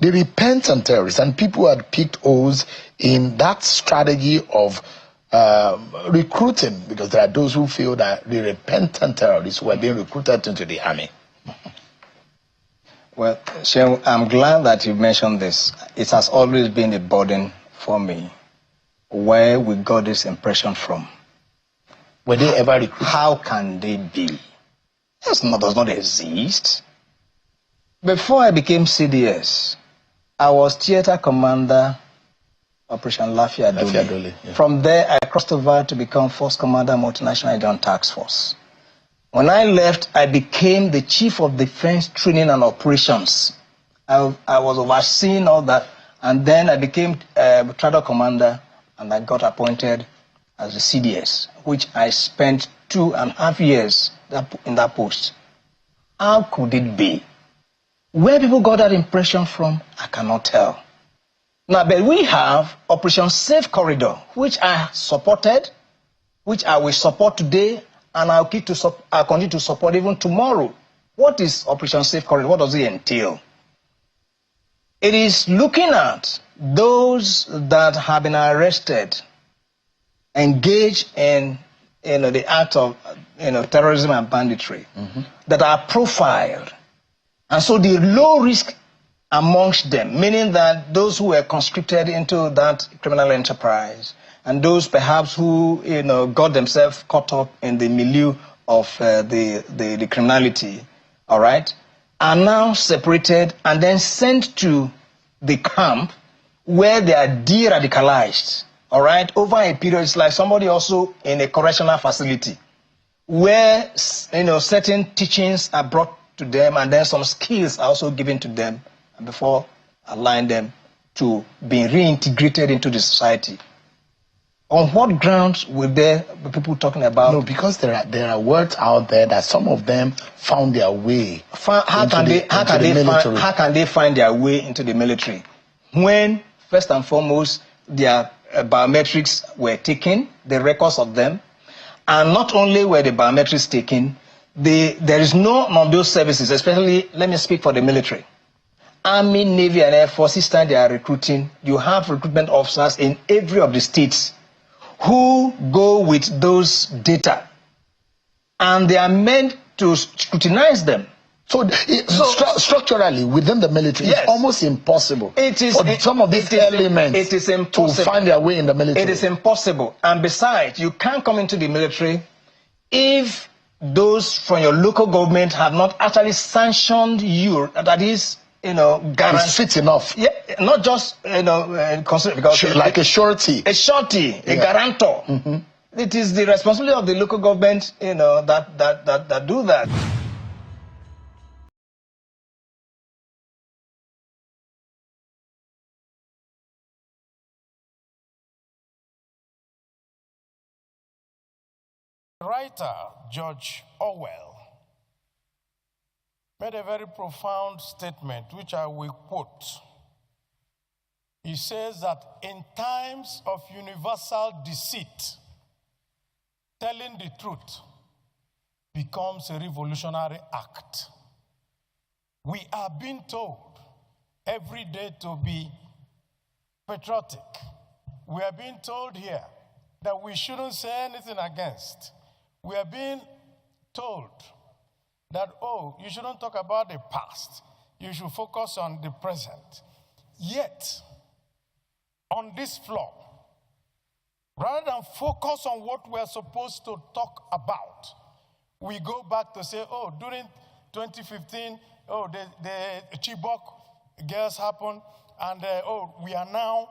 the repentant terrorists and people who had picked holes in that strategy of recruiting, because there are those who feel that the repentant terrorists were being recruited into the army. Well, Shehu, I'm glad that you mentioned this. It has always been a burden for me where we got this impression from. Were they ever recruited? How can they be? Does not exist. Before I became CDS, I was theater commander, Operation Lafia Dole. Yeah. From there, I crossed over to become Force Commander, Multinational Agent Task Force. When I left, I became the Chief of Defense Training and Operations. I was overseeing all that, and then I became Battalion Commander, and I got appointed as the CDS, which I spent 2.5 years in that post. How could it be? Where people got that impression from, I cannot tell. Now, but we have Operation Safe Corridor, which I supported, which I will support today, and I'll continue to support even tomorrow. What is Operation Safe Corridor? What does it entail? It is looking at those that have been arrested, engaged in the act of terrorism and banditry, that are profiled. And so the low risk amongst them, meaning that those who were conscripted into that criminal enterprise, and those perhaps who got themselves caught up in the milieu of the criminality, all right, are now separated and then sent to the camp where they are de-radicalized, all right, over a period. It's like somebody also in a correctional facility where certain teachings are brought to them and then some skills are also given to them before allowing them to be reintegrated into the society. On what grounds were there people talking about? No, because there are words out there that some of them found their way. How can they find their way into the military? When, first and foremost, their biometrics were taken, the records of them, and not only were the biometrics taken, there is none of those services, especially, let me speak for the military. Army, Navy, and Air Force, each time they are recruiting, you have recruitment officers in every of the states who go with those data, and they are meant to scrutinize them. So, structurally, within the military, yes, it's almost impossible for some of these elements to find their way in the military. It is impossible. And besides, you can't come into the military if those from your local government have not actually sanctioned you, that is, guarantee. It's fit enough. Yeah, not just, consider, because like a surety. A surety, a guarantor. It is the responsibility of the local government, that do that. Writer George Orwell made a very profound statement, which I will quote. He says that in times of universal deceit, telling the truth becomes a revolutionary act. We are being told every day to be patriotic. We are being told here that we shouldn't say anything against. We are being told that, oh, you shouldn't talk about the past. You should focus on the present. Yet, on this floor, rather than focus on what we're supposed to talk about, we go back to say, oh, during 2015, oh, the Chibok girls happened, and oh, we are now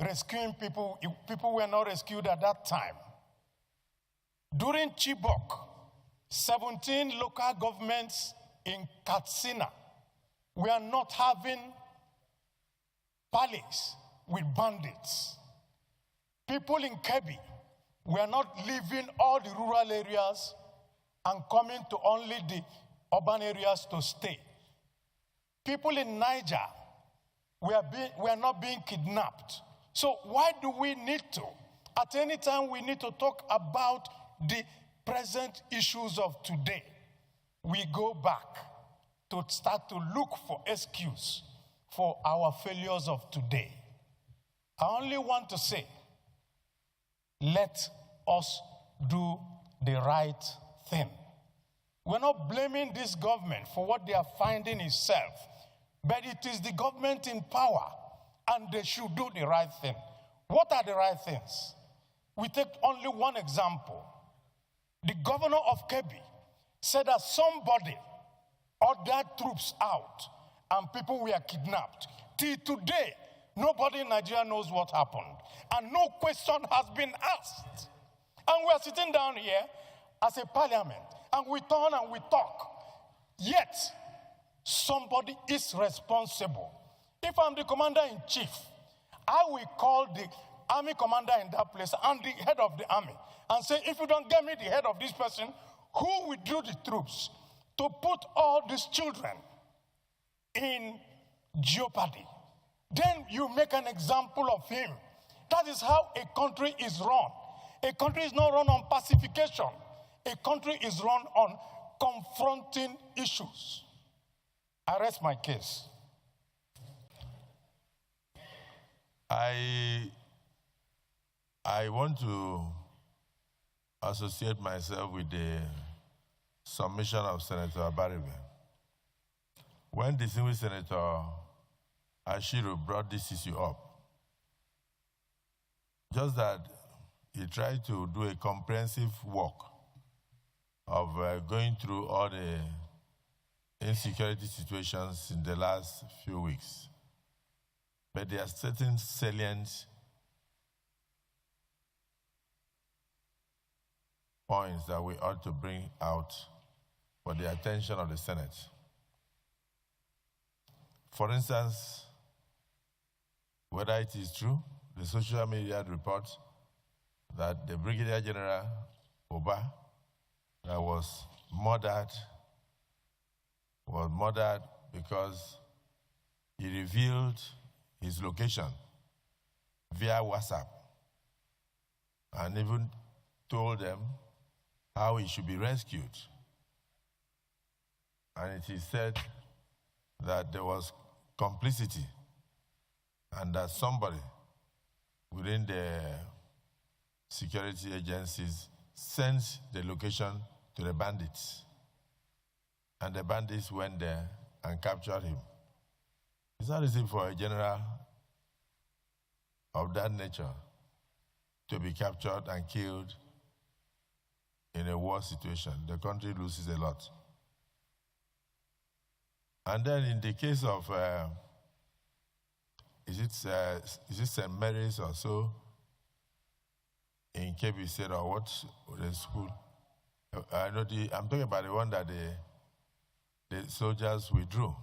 rescuing people. People were not rescued at that time. During Chibok, 17 local governments in Katsina were not having parleys with bandits. People in Kebbi were not leaving all the rural areas and coming to only the urban areas to stay. People in Niger were not being kidnapped. So why do we need to? At any time we need to talk about the present issues of today. We go back to start to look for excuse for our failures of today. I only want to say, let us do the right thing. We're not blaming this government for what they are finding itself, but it is the government in power, and they should do the right thing. What are the right things? We take only one example. The governor of Kebbi said that somebody ordered troops out and people were kidnapped. Till today, nobody in Nigeria knows what happened, and no question has been asked. And we are sitting down here as a parliament, and we turn and we talk. Yet, somebody is responsible. If I'm the commander-in-chief, I will call the army commander in that place and the head of the army and say, if you don't get me the head of this person who withdrew the troops to put all these children in jeopardy, then you make an example of him. That is how a country is run. A country is not run on pacification. A country is run on confronting issues. I rest my case. I want to associate myself with the submission of Senator Abaribe. When distinguished Senator Ashiru brought this issue up, just that he tried to do a comprehensive work of going through all the insecurity situations in the last few weeks. But there are certain salient points that we ought to bring out for the attention of the Senate. For instance, whether it is true, the social media report that the Brigadier General Oba that was murdered because he revealed his location via WhatsApp and even told them how he should be rescued. And it is said that there was complicity and that somebody within the security agencies sent the location to the bandits. And the bandits went there and captured him. It's not easy for a general of that nature to be captured and killed in a war situation. The country loses a lot. And then in the case of, is it St. Mary's or so, in Kebbi State or what, the school? I'm talking about the one that the soldiers withdrew.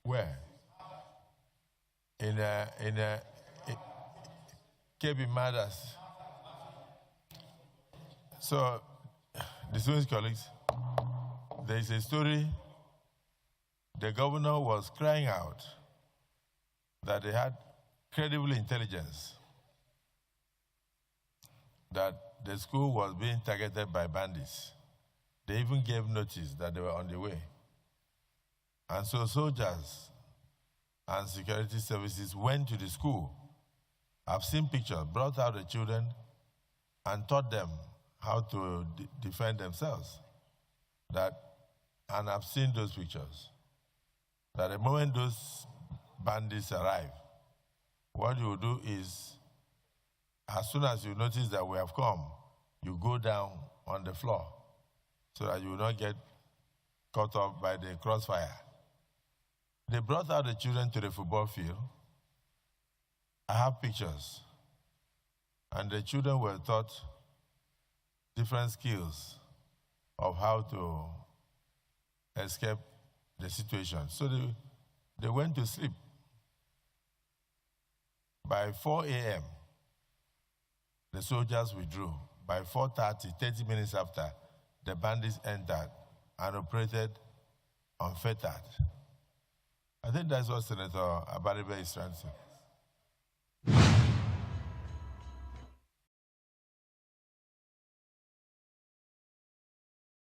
Where? In Kebbi Matters. So, distinguished colleagues, there is a story. The governor was crying out that they had credible intelligence that the school was being targeted by bandits. They even gave notice that they were on the way. And so soldiers and security services went to the school. I've seen pictures, brought out the children and taught them how to defend themselves. And I've seen those pictures. That the moment those bandits arrive, what you do is, as soon as you notice that we have come, you go down on the floor so that you will not get caught up by the crossfire. They brought out the children to the football field. I have pictures. And the children were taught different skills of how to escape the situation. So they went to sleep. By 4 a.m., the soldiers withdrew. By 4:30, 30 minutes after, the bandits entered and operated unfettered. I think that's what Senator Abaribe is trying to say.